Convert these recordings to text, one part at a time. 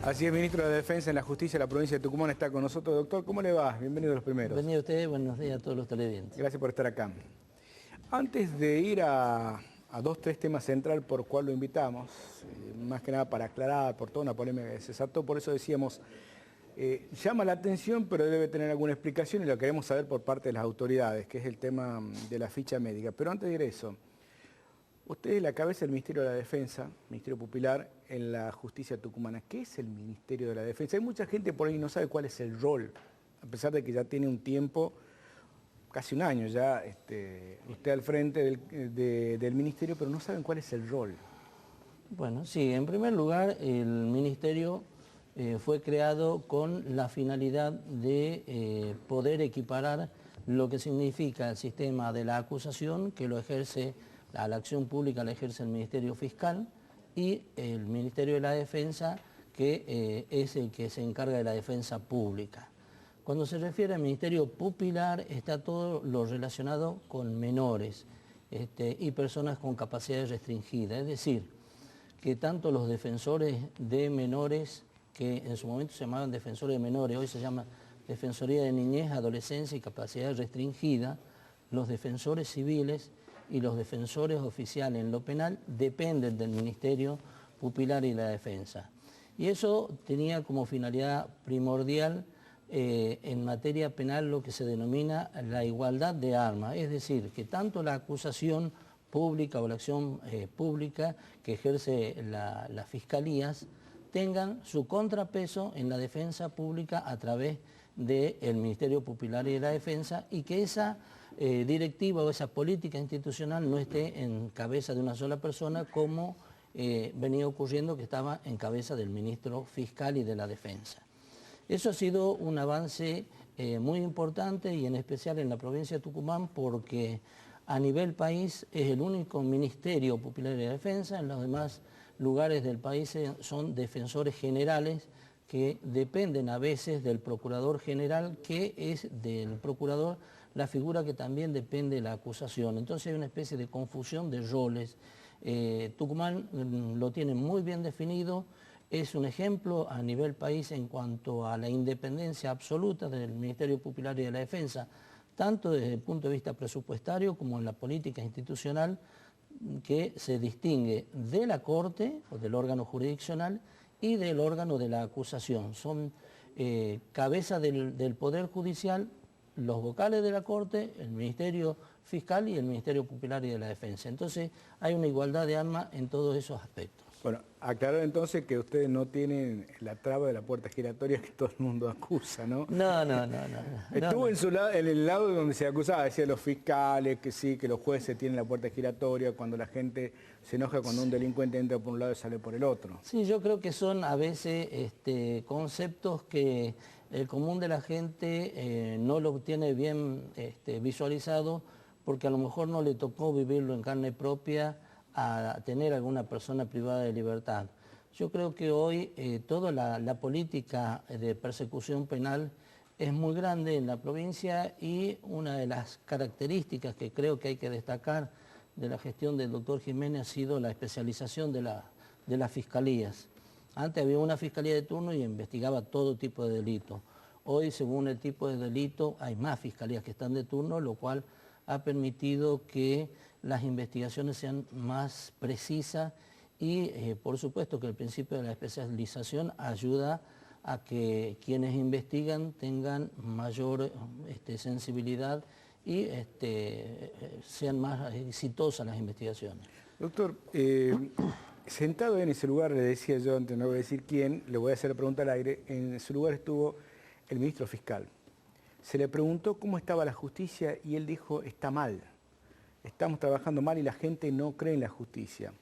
Así es, ministro de Defensa en la Justicia de la provincia de Tucumán está con nosotros. Doctor, ¿cómo le va? Bienvenido a los primeros. Bienvenido a usted, buenos días a todos los televidentes. Gracias por estar acá. Antes de ir a tres temas centrales por cual lo invitamos, más que nada para aclarar por toda una polémica que se desató, por eso decíamos, llama la atención, pero debe tener alguna explicación y lo queremos saber por parte de las autoridades, que es el tema de la ficha médica. Pero antes de ir a eso, usted es la cabeza del Ministerio de la Defensa, Ministerio Pupilar, en la justicia tucumana. ¿Qué es el Ministerio de la Defensa? Hay mucha gente por ahí que no sabe cuál es el rol, a pesar de que ya tiene un tiempo, casi un año ya, usted al frente del Ministerio, pero no saben cuál es el rol. Bueno, sí, en primer lugar, el Ministerio fue creado con la finalidad de poder equiparar lo que significa el sistema de la acusación, que lo ejerce, a la acción pública la ejerce el Ministerio Fiscal, y el Ministerio de la Defensa, que es el que se encarga de la defensa pública. Cuando se refiere al Ministerio Pupilar, está todo lo relacionado con menores y personas con capacidades restringidas, es decir, que tanto los defensores de menores, que en su momento se llamaban defensores de menores, hoy se llama Defensoría de Niñez, Adolescencia y Capacidad Restringida, los defensores civiles y los defensores oficiales en lo penal dependen del Ministerio Pupilar y la Defensa. Y eso tenía como finalidad primordial en materia penal lo que se denomina la igualdad de armas, es decir, que tanto la acusación pública o la acción pública que ejerce las fiscalías tengan su contrapeso en la defensa pública a través del Ministerio Pupilar y de la Defensa, y que esa directiva o esa política institucional no esté en cabeza de una sola persona como venía ocurriendo, que estaba en cabeza del ministro fiscal y de la Defensa. Eso ha sido un avance muy importante, y en especial en la provincia de Tucumán, porque a nivel país es el único Ministerio Pupilar y de Defensa. En los demás lugares del país son defensores generales que dependen a veces del procurador general, que es del procurador la figura que también depende de la acusación. Entonces hay una especie de confusión de roles. Tucumán lo tiene muy bien definido, es un ejemplo a nivel país en cuanto a la independencia absoluta del Ministerio Pupilar y de la Defensa, tanto desde el punto de vista presupuestario como en la política institucional, que se distingue de la Corte o del órgano jurisdiccional y del órgano de la acusación. Son cabeza del Poder Judicial, los vocales de la Corte, el Ministerio Fiscal y el Ministerio Pupilar y de la Defensa. Entonces hay una igualdad de armas en todos esos aspectos. Bueno, aclarar entonces que ustedes no tienen la traba de la puerta giratoria que todo el mundo acusa, ¿no? No. Estuvo en el lado donde se acusaba, decía los fiscales, que sí, que los jueces tienen la puerta giratoria cuando la gente se enoja cuando un delincuente entra por un lado y sale por el otro. Sí, yo creo que son a veces conceptos que el común de la gente no lo tiene bien visualizado, porque a lo mejor no le tocó vivirlo en carne propia a tener alguna persona privada de libertad. Yo creo que hoy toda la política de persecución penal es muy grande en la provincia, y una de las características que creo que hay que destacar de la gestión del doctor Jiménez ha sido la especialización de las fiscalías. Antes había una fiscalía de turno y investigaba todo tipo de delito. Hoy, según el tipo de delito, hay más fiscalías que están de turno, lo cual ha permitido que las investigaciones sean más precisas, y por supuesto que el principio de la especialización ayuda a que quienes investigan tengan mayor sensibilidad y sean más exitosas las investigaciones. Doctor, sentado en ese lugar, le decía yo antes, no voy a decir quién, le voy a hacer la pregunta al aire, en ese lugar estuvo el ministro fiscal. Se le preguntó cómo estaba la justicia y él dijo, está mal, estamos trabajando mal y la gente no cree en la justicia.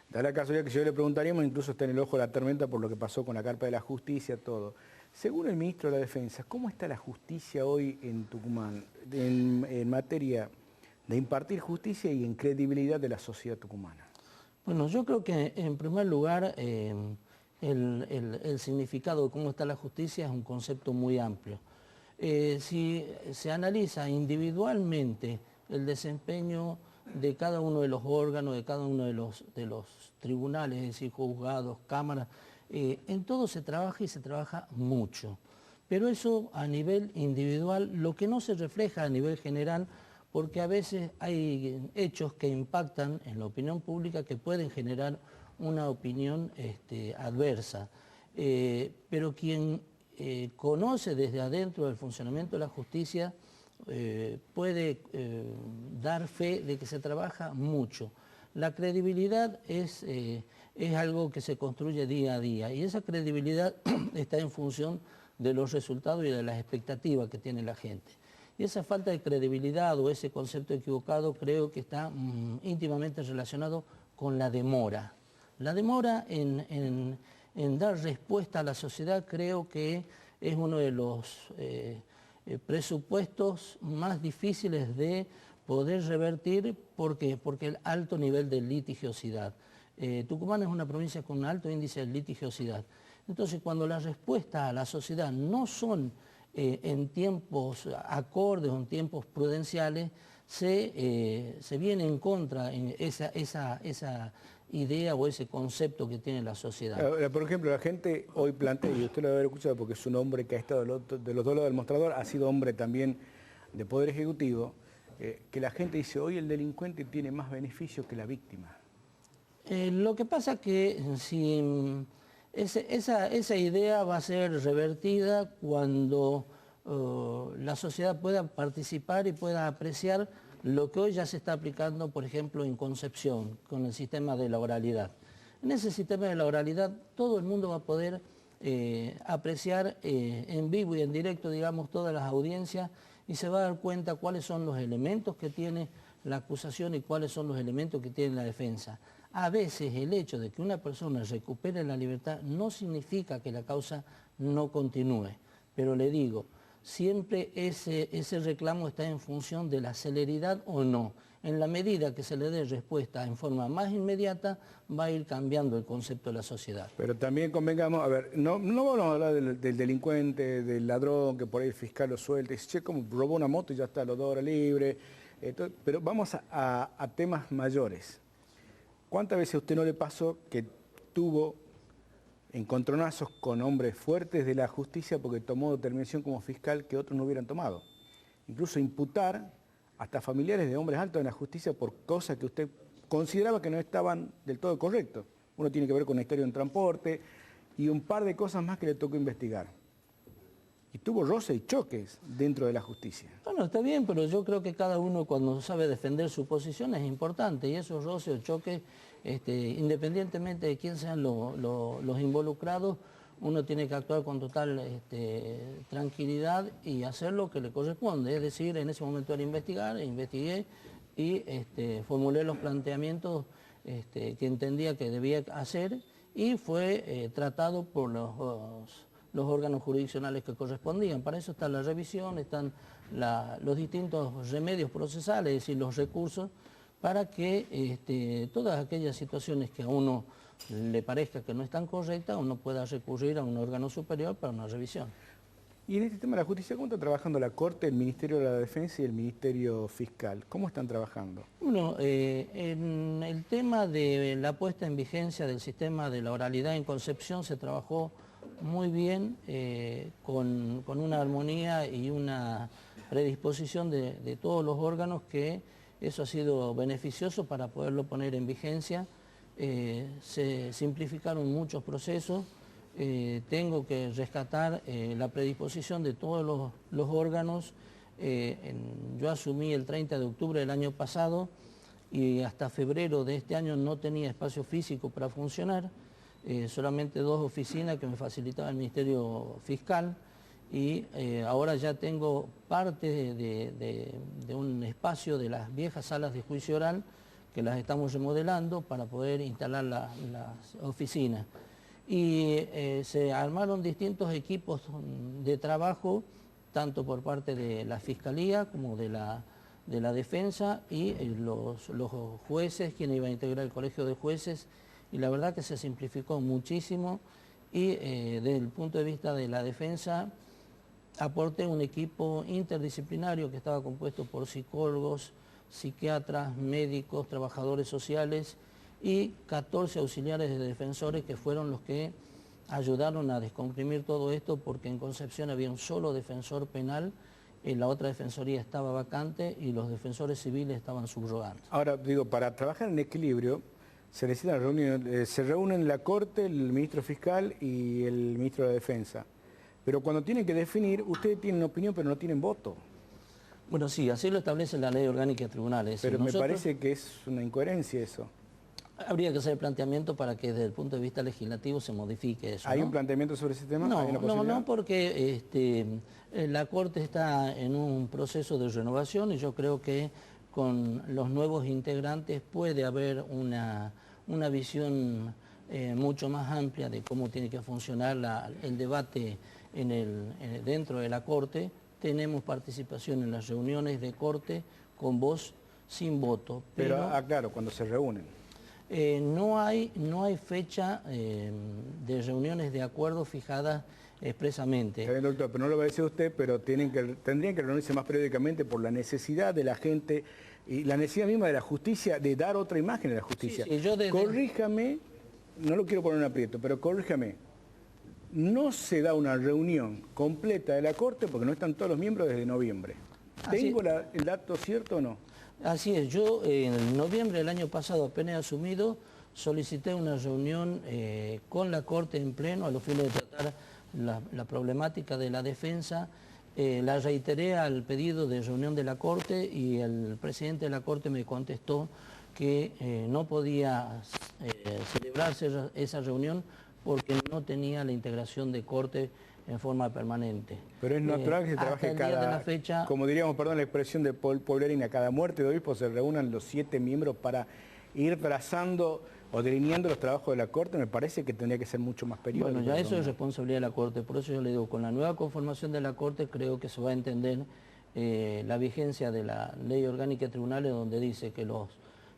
Da la casualidad que yo le preguntaríamos, incluso está en el ojo de la tormenta por lo que pasó con la carpa de la justicia, todo. Según el ministro de la Defensa, ¿cómo está la justicia hoy en Tucumán en materia de impartir justicia y en credibilidad de la sociedad tucumana? Bueno, yo creo que en primer lugar el significado de cómo está la justicia es un concepto muy amplio. Si se analiza individualmente el desempeño de cada uno de los órganos, de cada uno de los tribunales, es decir, juzgados, cámaras, En todo se trabaja y se trabaja mucho. Pero eso a nivel individual, lo que no se refleja a nivel general, porque a veces hay hechos que impactan en la opinión pública que pueden generar una opinión adversa. Pero quien conoce desde adentro el funcionamiento de la justicia puede dar fe de que se trabaja mucho. La credibilidad es algo que se construye día a día y esa credibilidad está en función de los resultados y de las expectativas que tiene la gente. Y esa falta de credibilidad o ese concepto equivocado creo que está íntimamente relacionado con la demora. La demora en dar respuesta a la sociedad creo que es uno de los presupuestos más difíciles de poder revertir. ¿Por qué? Porque el alto nivel de litigiosidad. Tucumán es una provincia con un alto índice de litigiosidad. Entonces, cuando las respuestas a la sociedad no son en tiempos acordes o en tiempos prudenciales, se viene en contra en esa idea o ese concepto que tiene la sociedad. Ahora, por ejemplo, la gente hoy plantea, y usted lo debe haber escuchado porque es un hombre que ha estado de los dos lados del mostrador, ha sido hombre también de Poder Ejecutivo, que la gente dice, hoy el delincuente tiene más beneficios que la víctima. Lo que pasa es que si esa idea va a ser revertida cuando la sociedad pueda participar y pueda apreciar lo que hoy ya se está aplicando, por ejemplo, en Concepción, con el sistema de la oralidad. En ese sistema de la oralidad todo el mundo va a poder apreciar en vivo y en directo, digamos, todas las audiencias y se va a dar cuenta cuáles son los elementos que tiene la acusación y cuáles son los elementos que tiene la defensa. A veces el hecho de que una persona recupere la libertad no significa que la causa no continúe, pero le digo, siempre ese reclamo está en función de la celeridad o no. En la medida que se le dé respuesta en forma más inmediata, va a ir cambiando el concepto de la sociedad. Pero también convengamos, a ver, no vamos a hablar del delincuente, del ladrón, que por ahí el fiscal lo suelta, y dice, che, como robó una moto y ya está, los 2 horas libres. Pero vamos a temas mayores. ¿Cuántas veces a usted no le pasó que tuvo encontronazos con hombres fuertes de la justicia porque tomó determinación como fiscal que otros no hubieran tomado? Incluso imputar hasta familiares de hombres altos en la justicia por cosas que usted consideraba que no estaban del todo correctos. Uno tiene que ver con la historia de un transporte y un par de cosas más que le tocó investigar. Y tuvo roces y choques dentro de la justicia. Bueno, está bien, pero yo creo que cada uno cuando sabe defender su posición es importante y esos roces o choques, independientemente de quién sean los involucrados, uno tiene que actuar con total tranquilidad y hacer lo que le corresponde. Es decir, en ese momento era investigar, investigué y formulé los planteamientos que entendía que debía hacer y fue tratado por los órganos jurisdiccionales que correspondían. Para eso está la revisión, están los distintos remedios procesales, es decir, los recursos, para que todas aquellas situaciones que a uno le parezca que no están correctas, uno pueda recurrir a un órgano superior para una revisión. Y en este tema de la justicia, ¿cómo está trabajando la Corte, el Ministerio de la Defensa y el Ministerio Fiscal? ¿Cómo están trabajando? Bueno, en el tema de la puesta en vigencia del sistema de la oralidad en Concepción se trabajó muy bien, con una armonía y una predisposición de todos los órganos, que eso ha sido beneficioso para poderlo poner en vigencia. Se simplificaron muchos procesos. Tengo que rescatar la predisposición de todos los órganos. Yo asumí el 30 de octubre del año pasado y hasta febrero de este año no tenía espacio físico para funcionar. Solamente 2 oficinas que me facilitaba el Ministerio Fiscal y ahora ya tengo parte de un espacio de las viejas salas de juicio oral que las estamos remodelando para poder instalar las oficinas. Y se armaron distintos equipos de trabajo, tanto por parte de la Fiscalía como de la Defensa y los jueces, quienes iban a integrar el Colegio de Jueces, y la verdad que se simplificó muchísimo y desde el punto de vista de la defensa aporté un equipo interdisciplinario que estaba compuesto por psicólogos, psiquiatras, médicos, trabajadores sociales y 14 auxiliares de defensores que fueron los que ayudaron a descomprimir todo esto porque en Concepción había un solo defensor penal, la otra defensoría estaba vacante y los defensores civiles estaban subrogando. Ahora, digo, para trabajar en equilibrio se necesitan reuniones, se reúnen la Corte, el ministro fiscal y el ministro de la Defensa. Pero cuando tienen que definir, ustedes tienen opinión pero no tienen voto. Bueno, sí, así lo establece la ley orgánica de tribunales. Pero me parece que es una incoherencia eso. Habría que hacer el planteamiento para que desde el punto de vista legislativo se modifique eso. ¿Hay ¿no? un planteamiento sobre ese tema? No, porque la Corte está en un proceso de renovación y yo creo que con los nuevos integrantes puede haber una visión mucho más amplia de cómo tiene que funcionar el debate dentro de la Corte. Tenemos participación en las reuniones de Corte con voz sin voto. Pero claro, cuando se reúnen. No hay fecha de reuniones de acuerdo fijadas expresamente. Está bien, doctor, pero no lo va a decir usted, pero tendrían que reunirse más periódicamente por la necesidad de la gente y la necesidad misma de la justicia, de dar otra imagen de la justicia. Sí, Corríjame, no lo quiero poner en aprieto, pero corríjame. No se da una reunión completa de la Corte porque no están todos los miembros desde noviembre. ¿Tengo el dato cierto o no? Así es, yo en noviembre del año pasado, apenas asumido, solicité una reunión con la Corte en pleno a los fines de tratar la problemática de la defensa. La reiteré al pedido de reunión de la Corte y el presidente de la Corte me contestó que no podía celebrarse esa reunión porque no tenía la integración de Corte en forma permanente. Pero es natural que se trabaje cada, como diríamos, perdón la expresión de pueblerina, cada muerte de obispo se reúnan los 7 miembros para ir trazando o delineando los trabajos de la Corte. Me parece que tendría que ser mucho más periódico. Bueno, ya eso es responsabilidad de la Corte, por eso yo le digo, con la nueva conformación de la Corte creo que se va a entender la vigencia de la Ley Orgánica de Tribunales, donde dice que los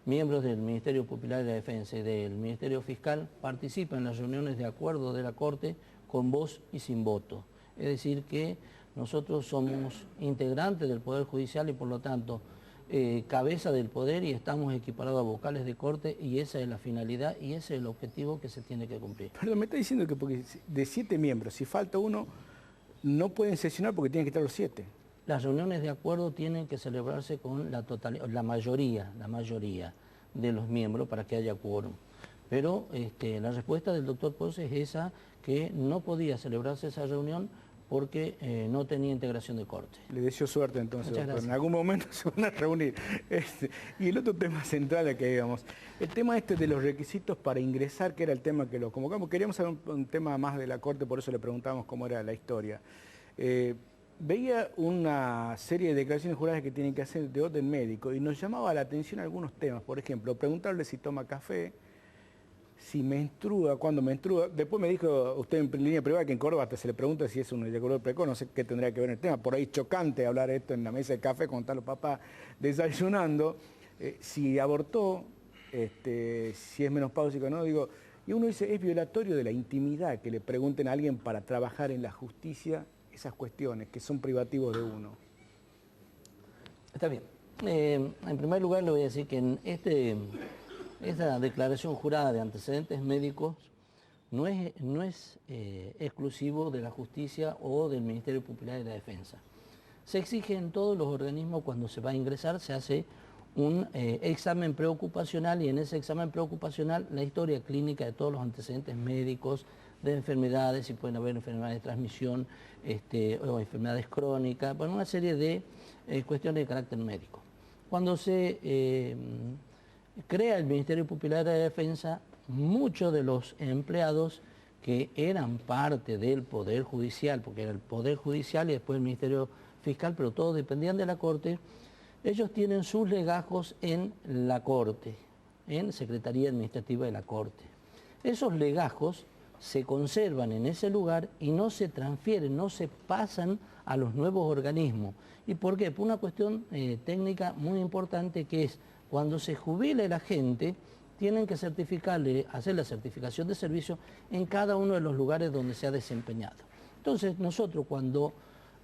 miembros del Ministerio Popular de la Defensa y del Ministerio Fiscal participan en las reuniones de acuerdo de la Corte con voz y sin voto. Es decir, que nosotros somos integrantes del Poder Judicial y por lo tanto cabeza del Poder y estamos equiparados a vocales de Corte y esa es la finalidad y ese es el objetivo que se tiene que cumplir. Perdón, me está diciendo que porque de 7 miembros, si falta uno, no pueden sesionar porque tienen que estar los 7. Las reuniones de acuerdo tienen que celebrarse con la mayoría de los miembros para que haya quórum. Pero la respuesta del doctor Ponce es esa, que no podía celebrarse esa reunión porque no tenía integración de Corte. Le deseo suerte entonces, doctor. En algún momento se van a reunir. Y el otro tema central al que íbamos, el tema de los requisitos para ingresar, que era el tema que lo convocamos. Queríamos saber un tema más de la Corte, por eso le preguntamos cómo era la historia. Veía una serie de declaraciones juradas que tienen que hacer de orden médico y nos llamaba la atención algunos temas. Por ejemplo, preguntarle si toma café, si menstrua, cuándo menstrua. Después me dijo usted en línea privada que en Córdoba hasta se le pregunta si es un eyaculador precoz, no sé qué tendría que ver el tema. Por ahí chocante hablar esto en la mesa de café con tal los papás desayunando. Si abortó, si es menopáusico o no, digo. Y uno dice, es violatorio de la intimidad que le pregunten a alguien para trabajar en la justicia esas cuestiones que son privativos de uno. Está bien. En primer lugar le voy a decir que en esta declaración jurada de antecedentes médicos no es exclusivo de la justicia o del Ministerio Popular de la Defensa. Se exige en todos los organismos cuando se va a ingresar, se hace un examen preocupacional y en ese examen preocupacional la historia clínica de todos los antecedentes médicos, de enfermedades, si pueden haber enfermedades de transmisión o enfermedades crónicas, bueno, una serie de cuestiones de carácter médico. Cuando se crea el Ministerio Popular de la Defensa, muchos de los empleados que eran parte del Poder Judicial, porque era el Poder Judicial y después el Ministerio Fiscal, pero todos dependían de la Corte, ellos tienen sus legajos en la Corte, en Secretaría Administrativa de la Corte. Esos legajos se conservan en ese lugar y no se transfieren, no se pasan a los nuevos organismos. ¿Y por qué? Por una cuestión técnica muy importante que es, cuando se jubile la gente, tienen que certificarle, hacer la certificación de servicio en cada uno de los lugares donde se ha desempeñado. Entonces nosotros cuando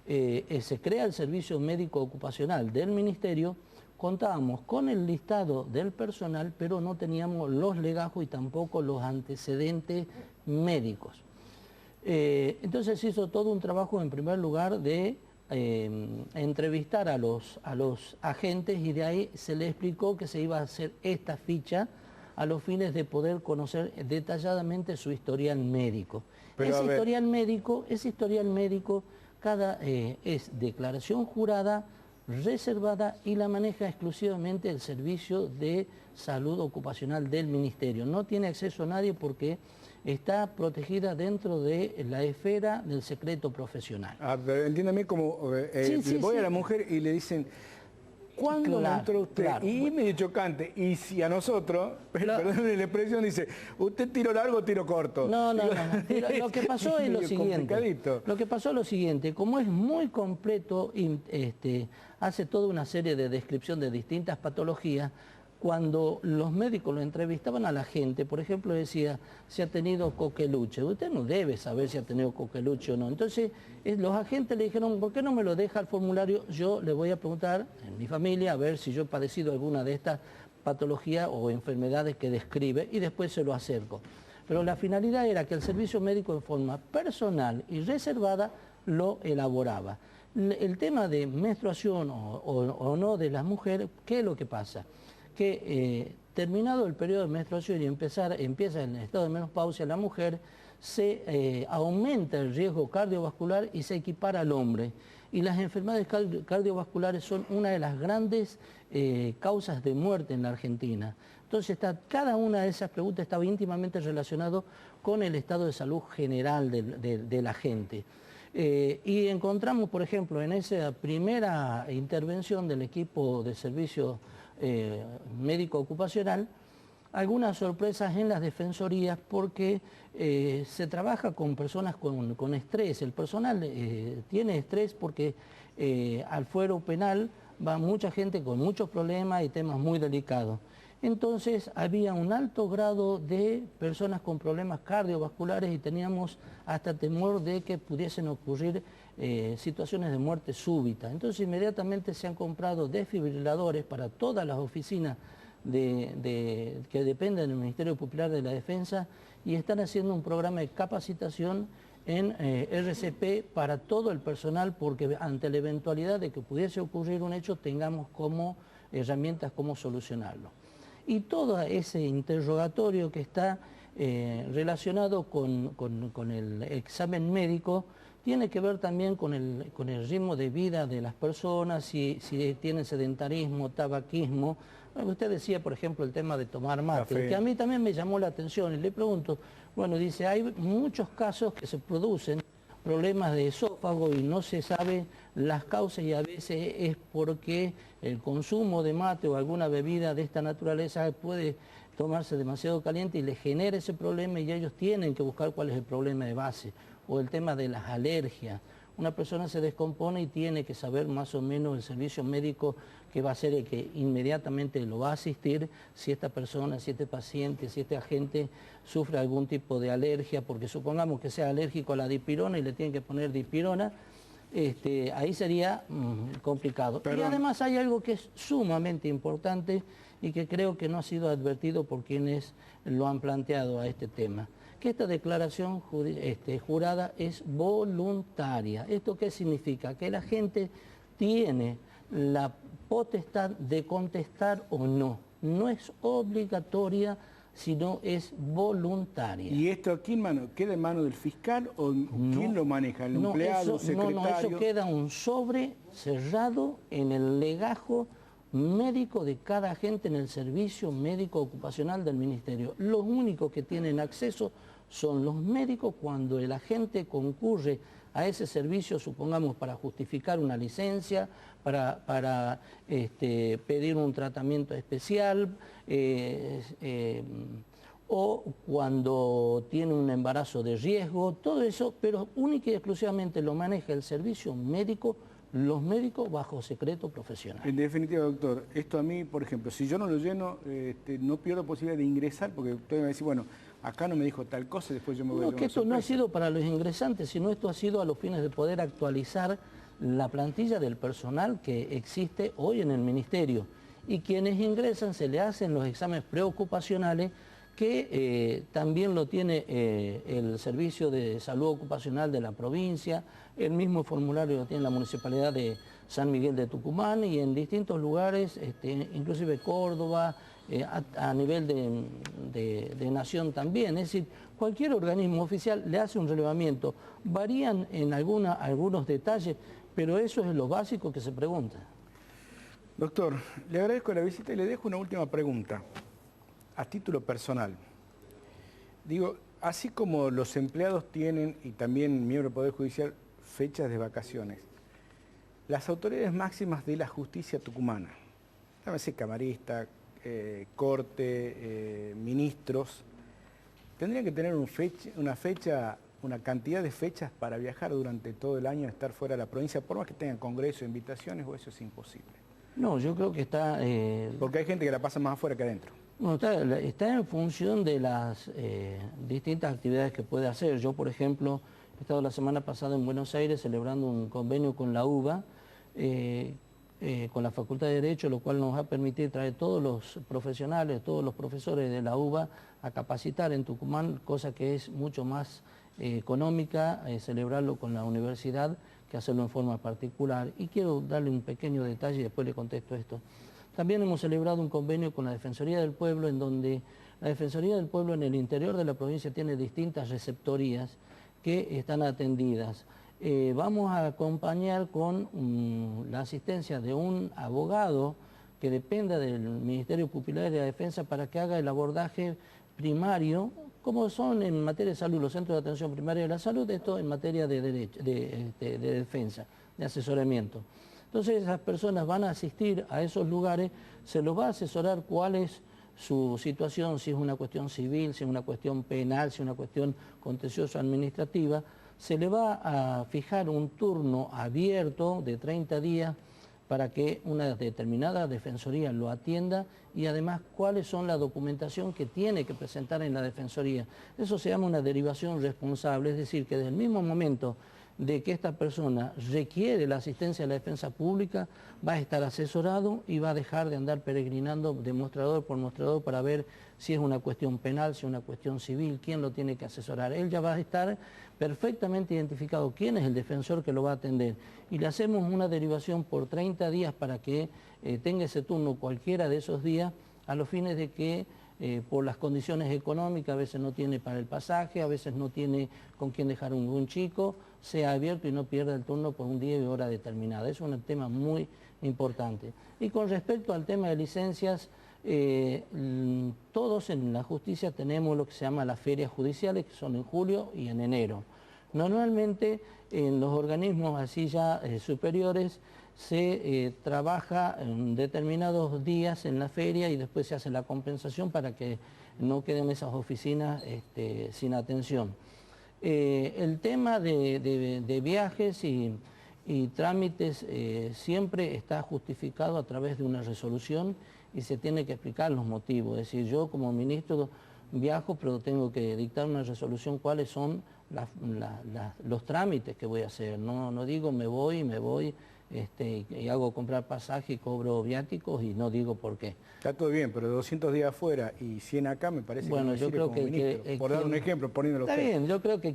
se crea el servicio médico ocupacional del Ministerio, contábamos con el listado del personal, pero no teníamos los legajos y tampoco los antecedentes médicos. Entonces se hizo todo un trabajo en primer lugar de entrevistar a los agentes y de ahí se le explicó que se iba a hacer esta ficha a los fines de poder conocer detalladamente su historial médico. Ese historial médico, es declaración jurada, reservada y la maneja exclusivamente el Servicio de Salud Ocupacional del Ministerio. No tiene acceso a nadie porque está protegida dentro de la esfera del secreto profesional. Pero entiéndame como voy a la mujer y le dicen, ¿cuándo entró usted? Claro. Y medio chocante. Y si a nosotros, perdón la expresión, dice, ¿usted tiro largo o tiro corto? No. Lo que pasó es lo siguiente. Lo que pasó es lo siguiente. Como es muy completo, hace toda una serie de descripción de distintas patologías. Cuando los médicos lo entrevistaban a la gente, por ejemplo, decía, si ha tenido coqueluche. Usted no debe saber si ha tenido coqueluche o no. Entonces, los agentes le dijeron, ¿por qué no me lo deja el formulario? Yo le voy a preguntar en mi familia a ver si yo he padecido alguna de estas patologías o enfermedades que describe y después se lo acerco. Pero la finalidad era que el servicio médico en forma personal y reservada lo elaboraba. El tema de menstruación o no de las mujeres, ¿qué es lo que pasa? Que terminado el periodo de menstruación y empieza en el estado de menopausia, la mujer se aumenta el riesgo cardiovascular y se equipara al hombre. Y las enfermedades cardiovasculares son una de las grandes causas de muerte en la Argentina. Entonces cada una de esas preguntas estaba íntimamente relacionado con el estado de salud general de la gente. Y encontramos, por ejemplo, en esa primera intervención del equipo de servicio médico ocupacional, algunas sorpresas en las defensorías porque se trabaja con personas con estrés. El personal tiene estrés porque al fuero penal va mucha gente con muchos problemas y temas muy delicados. Entonces había un alto grado de personas con problemas cardiovasculares y teníamos hasta temor de que pudiesen ocurrir situaciones de muerte súbita. Entonces inmediatamente se han comprado desfibriladores para todas las oficinas que dependen del Ministerio Popular de la Defensa y están haciendo un programa de capacitación en RCP para todo el personal porque ante la eventualidad de que pudiese ocurrir un hecho tengamos como herramientas cómo solucionarlo. Y todo ese interrogatorio que está relacionado con el examen médico tiene que ver también con el ritmo de vida de las personas, si tienen sedentarismo, tabaquismo. Usted decía, por ejemplo, el tema de tomar mate, que a mí también me llamó la atención y le pregunto, bueno, dice, hay muchos casos que se producen problemas de esófago y no se sabe las causas y a veces es porque el consumo de mate o alguna bebida de esta naturaleza puede tomarse demasiado caliente y le genera ese problema y ellos tienen que buscar cuál es el problema de base. O el tema de las alergias. Una persona se descompone y tiene que saber más o menos el servicio médico que va a ser el que inmediatamente lo va a asistir si esta persona, si este paciente, si este agente sufre algún tipo de alergia, porque supongamos que sea alérgico a la dipirona y le tienen que poner dipirona, ahí sería complicado. Y además hay algo que es sumamente importante y que creo que no ha sido advertido por quienes lo han planteado a este tema, que esta declaración jurada es voluntaria. ¿Esto qué significa? Que la gente tiene la potestad de contestar o no. No es obligatoria, sino es voluntaria. ¿Y esto aquí queda en mano del fiscal o quién lo maneja? ¿El empleado, el secretario? No, eso queda un sobre cerrado en el legajo médico de cada agente en el servicio médico ocupacional del Ministerio. Los únicos que tienen acceso son los médicos cuando el agente concurre a ese servicio, supongamos para justificar una licencia, para pedir un tratamiento especial, o cuando tiene un embarazo de riesgo, todo eso, pero única y exclusivamente lo maneja el servicio médico, los médicos bajo secreto profesional. En definitiva, doctor, esto a mí, por ejemplo, si yo no lo lleno, no pierdo posibilidad de ingresar, porque usted me va a decir, bueno, acá no me dijo tal cosa, después yo me voy a... No, que esto no ha sido para los ingresantes, sino esto ha sido a los fines de poder actualizar la plantilla del personal que existe hoy en el Ministerio. Y quienes ingresan se le hacen los exámenes preocupacionales que también lo tiene el Servicio de Salud Ocupacional de la provincia, el mismo formulario lo tiene la Municipalidad de San Miguel de Tucumán y en distintos lugares, inclusive Córdoba, a nivel de nación también. Es decir, cualquier organismo oficial le hace un relevamiento. Varían en algunos detalles, pero eso es lo básico que se pregunta. Doctor, le agradezco la visita y le dejo una última pregunta, a título personal. Digo, así como los empleados tienen, y también miembros del Poder Judicial, fechas de vacaciones, las autoridades máximas de la justicia tucumana, llámese camarista, corte, ministros, tendrían que tener una cantidad de fechas para viajar durante todo el año, estar fuera de la provincia, por más que tengan congresos, invitaciones, o eso es imposible. No, yo creo que está... Porque hay gente que la pasa más afuera que adentro. No, está en función de las distintas actividades que puede hacer. Yo, por ejemplo, he estado la semana pasada en Buenos Aires celebrando un convenio con la UBA, con la Facultad de Derecho, lo cual nos va a permitir traer todos los profesionales, todos los profesores de la UBA a capacitar en Tucumán, cosa que es mucho más económica celebrarlo con la universidad que hacerlo en forma particular. Y quiero darle un pequeño detalle y después le contesto esto. También hemos celebrado un convenio con la Defensoría del Pueblo, en donde la Defensoría del Pueblo en el interior de la provincia tiene distintas receptorías que están atendidas. Vamos a acompañar con la asistencia de un abogado que dependa del Ministerio Pupilar de la Defensa para que haga el abordaje primario, como son en materia de salud, los centros de atención primaria de la salud, esto en materia de defensa, de asesoramiento. Entonces esas personas van a asistir a esos lugares, se los va a asesorar cuál es su situación, si es una cuestión civil, si es una cuestión penal, si es una cuestión contenciosa administrativa. Se le va a fijar un turno abierto de 30 días para que una determinada defensoría lo atienda y además cuáles son la documentación que tiene que presentar en la defensoría. Eso se llama una derivación responsable, es decir, que desde el mismo momento de que esta persona requiere la asistencia de la defensa pública, va a estar asesorado y va a dejar de andar peregrinando de mostrador por mostrador para ver si es una cuestión penal, si es una cuestión civil, quién lo tiene que asesorar. Él ya va a estar perfectamente identificado quién es el defensor que lo va a atender. Y le hacemos una derivación por 30 días para que tenga ese turno cualquiera de esos días, a los fines de que por las condiciones económicas, a veces no tiene para el pasaje, a veces no tiene con quién dejar un chico, sea abierto y no pierda el turno por un día y hora determinada. Es un tema muy importante. Y con respecto al tema de licencias, todos en la justicia tenemos lo que se llama las ferias judiciales, que son en julio y en enero. Normalmente en los organismos así ya superiores se trabaja en determinados días en la feria y después se hace la compensación para que no queden esas oficinas sin atención. El tema de viajes y trámites siempre está justificado a través de una resolución y se tiene que explicar los motivos. Es decir, yo como ministro viajo, pero tengo que dictar una resolución cuáles son los trámites que voy a hacer. No digo me voy y hago comprar pasaje y cobro viáticos y no digo por qué. Está todo bien, pero 200 días afuera y 100 acá me parece bueno, que no yo creo como ministro. Por dar un ejemplo, poniéndolo está usted. bien, yo creo que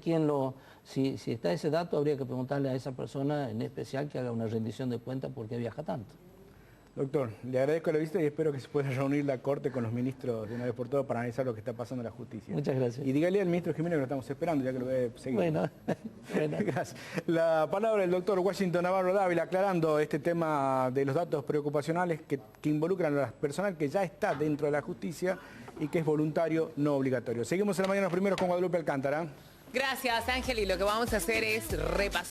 si está ese dato habría que preguntarle a esa persona en especial que haga una rendición de cuentas por qué viaja tanto. Doctor, le agradezco la visita y espero que se pueda reunir la Corte con los ministros de una vez por todas para analizar lo que está pasando en la justicia. Muchas gracias. Y dígale al ministro Jiménez que lo estamos esperando, ya que lo voy a seguir. Bueno. Gracias. La palabra del doctor Washington Navarro Dávila aclarando este tema de los datos preocupacionales que involucran a las personas que ya está dentro de la justicia y que es voluntario, no obligatorio. Seguimos en la mañana los primeros con Guadalupe Alcántara. Gracias, Ángel, y lo que vamos a hacer es repasar.